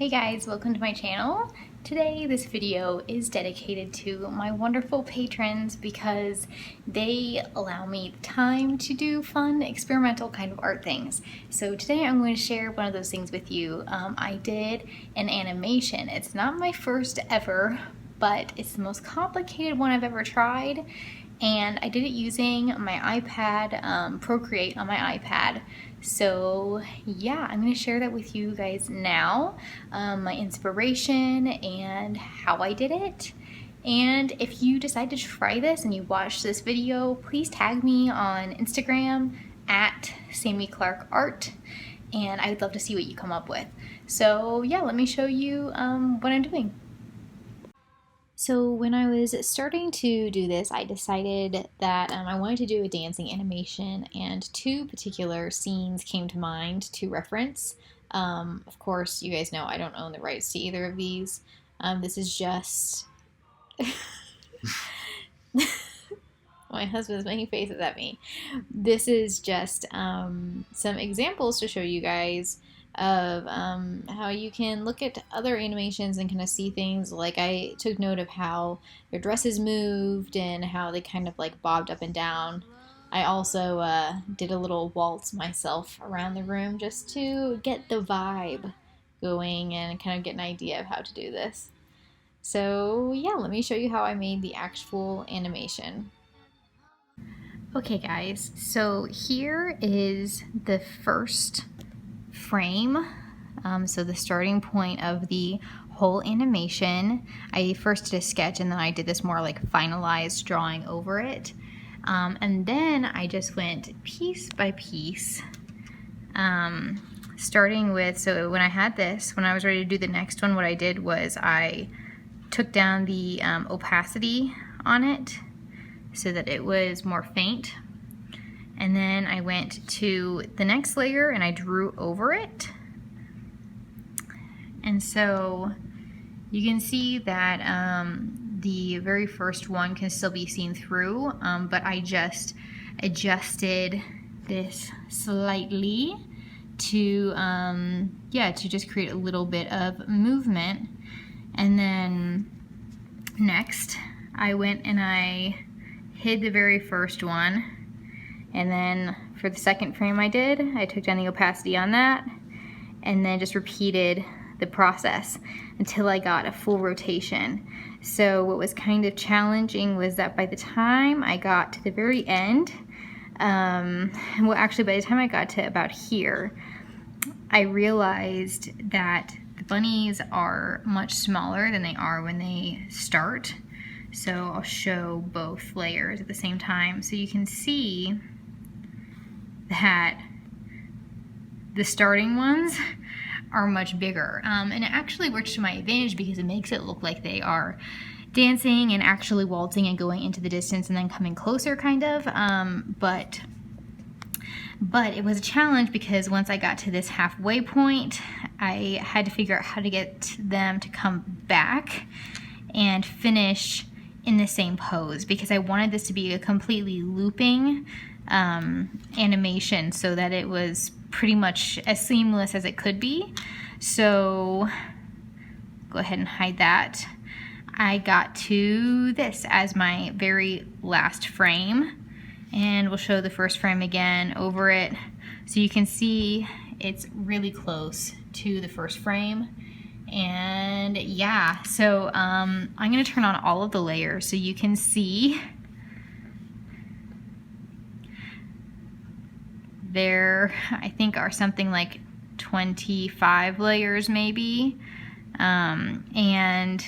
Hey guys, welcome to my channel. Today this video is dedicated to my wonderful patrons because they allow me time to do fun experimental kind of art things. So today I'm going to share one of those things with you. I did an animation. It's not my first ever, but it's the most complicated one I've ever tried. And I did it using my iPad, Procreate on my iPad. So yeah, I'm going to share that with you guys now, my inspiration and how I did it. And if you decide to try this and you watch this video, please tag me on Instagram at Sammy Clark Art, and I would love to see what you come up with. So yeah, let me show you what I'm doing. So when I was starting to do this, I decided that I wanted to do a dancing animation, and two particular scenes came to mind to reference. Of course, you guys know I don't own the rights to either of these. This is just... My husband's making faces at me. This is just some examples to show you guys of how you can look at other animations and kind of see things. Like, I took note of how their dresses moved and how they kind of like bobbed up and down. I also did a little waltz myself around the room just to get the vibe going and kind of get an idea of how to do this. So yeah, let me show you how I made the actual animation. Okay guys, so here is the first frame, so the starting point of the whole animation. I first did a sketch and then I did this more like finalized drawing over it, and then I just went piece by piece, starting with, so when I had this, when I was ready to do the next one, what I did was I took down the opacity on it so that it was more faint. And then I went to the next layer and I drew over it. And so you can see that the very first one can still be seen through, but I just adjusted this slightly to, to just create a little bit of movement. And then next I went and I hid the very first one. And then for the second frame I took down the opacity on that and then just repeated the process until I got a full rotation. So what was kind of challenging was that by the time I got to the very end, well actually by the time I got to about here, I realized that the bunnies are much smaller than they are when they start. So I'll show both layers at the same time so you can see that the starting ones are much bigger, and it actually works to my advantage because it makes it look like they are dancing and actually waltzing and going into the distance and then coming closer kind of, but it was a challenge because once I got to this halfway point I had to figure out how to get them to come back and finish in the same pose, because I wanted this to be a completely looping animation so that it was pretty much as seamless as it could be. So go ahead and hide that. I got to this as my very last frame, and we'll show the first frame again over it so you can see it's really close to the first frame. And yeah, so I'm gonna turn on all of the layers so you can see there, I think, are something like 25 layers maybe, and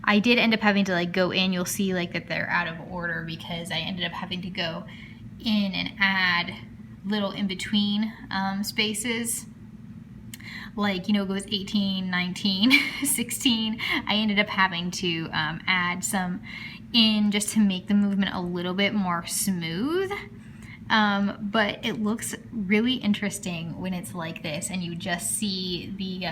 I did end up having to like go in. You'll see like that they're out of order because I ended up having to go in and add little in between spaces, like, you know, it goes 18, 19, 16. I ended up having to add some in just to make the movement a little bit more smooth. But it looks really interesting when it's like this and you just see the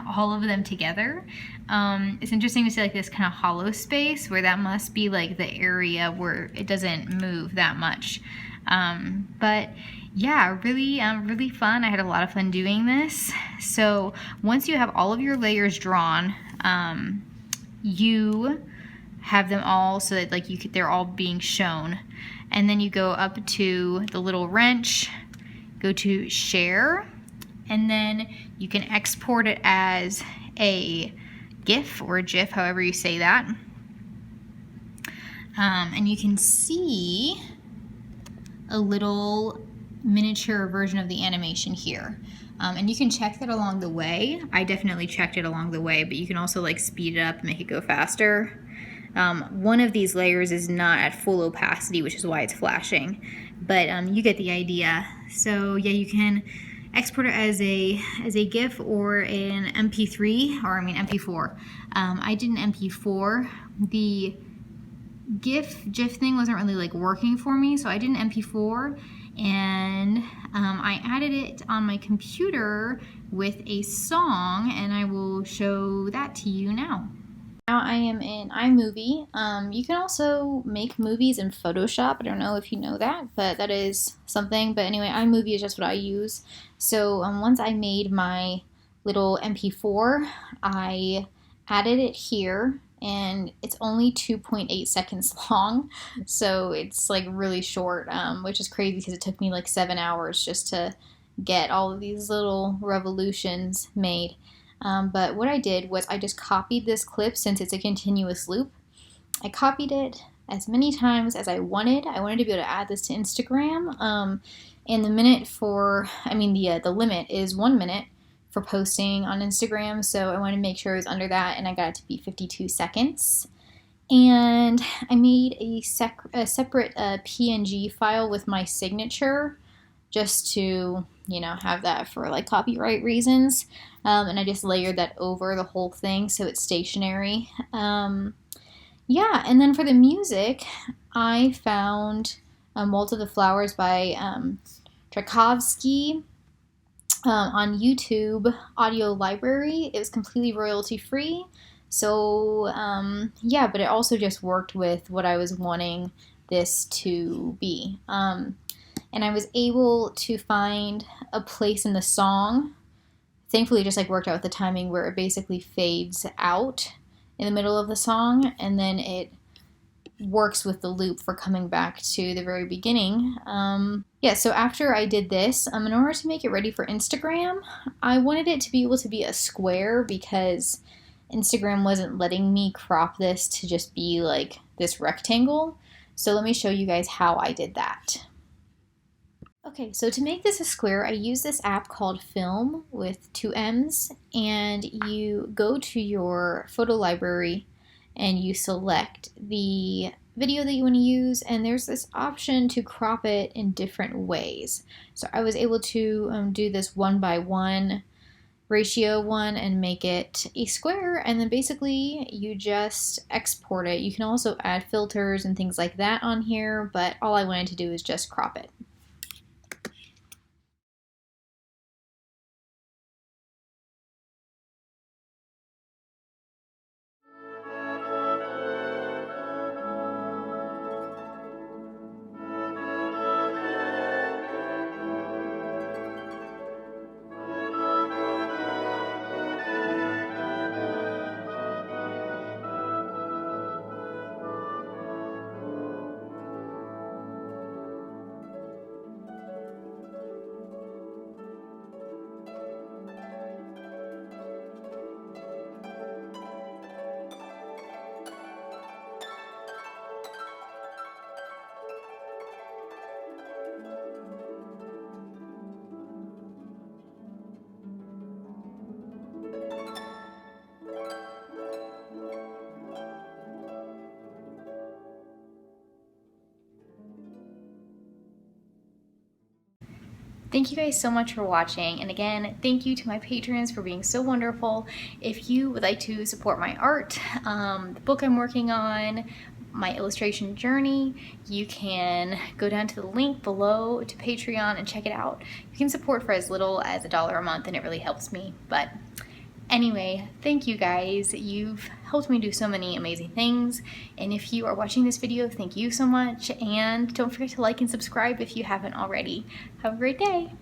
all of them together. It's interesting to see like this kind of hollow space where that must be like the area where it doesn't move that much. But Yeah, really fun. I had a lot of fun doing this. So once you have all of your layers drawn, you have them all so that like they're all being shown, and then you go up to the little wrench, go to share, and then you can export it as a GIF or a GIF, however you say that. And you can see a little miniature version of the animation here. And you can check that along the way. I definitely checked it along the way, but you can also like speed it up and make it go faster. One of these layers is not at full opacity, which is why it's flashing, but you get the idea. So yeah, you can export it as a GIF or an MP3, or I mean MP4. I did an MP4. The GIF thing wasn't really like working for me, so I did an MP4, and I added it on my computer with a song, and I will show that to you now. Now I am in iMovie. You can also make movies in Photoshop. I don't know if you know that, but that is something. But anyway, iMovie is just what I use. So once I made my little MP4, I added it here, and it's only 2.8 seconds long, so it's like really short, which is crazy because it took me like 7 hours just to get all of these little revolutions made. But what I did was I just copied this clip since it's a continuous loop. I copied it as many times as I wanted. I wanted to be able to add this to Instagram. And the limit is 1 minute for posting on Instagram, so I wanted to make sure it was under that, and I got it to be 52 seconds. And I made a separate PNG file with my signature, just to, have that for like copyright reasons. And I just layered that over the whole thing so it's stationary. Yeah, and then for the music, I found Waltz of the Flowers by Tchaikovsky on YouTube Audio Library. It was completely royalty free. So yeah, but it also just worked with what I was wanting this to be. And I was able to find a place in the song. Thankfully, it just like worked out with the timing where it basically fades out in the middle of the song, and then it works with the loop for coming back to the very beginning. Yeah, so after I did this, in order to make it ready for Instagram, I wanted it to be able to be a square because Instagram wasn't letting me crop this to just be like this rectangle. So let me show you guys how I did that. Okay, so to make this a square, I use this app called Film with 2 M's, and you go to your photo library and you select the video that you want to use, and there's this option to crop it in different ways. So I was able to do this 1:1 ratio one and make it a square, and then basically you just export it. You can also add filters and things like that on here, but all I wanted to do is just crop it. Thank you guys so much for watching, and again, thank you to my patrons for being so wonderful. If you would like to support my art, the book I'm working on, my illustration journey, you can go down to the link below to Patreon and check it out. You can support for as little as $1 a month, and it really helps me. But Anyway, thank you guys. You've helped me do so many amazing things. And if you are watching this video, thank you so much. And don't forget to like and subscribe if you haven't already. Have a great day.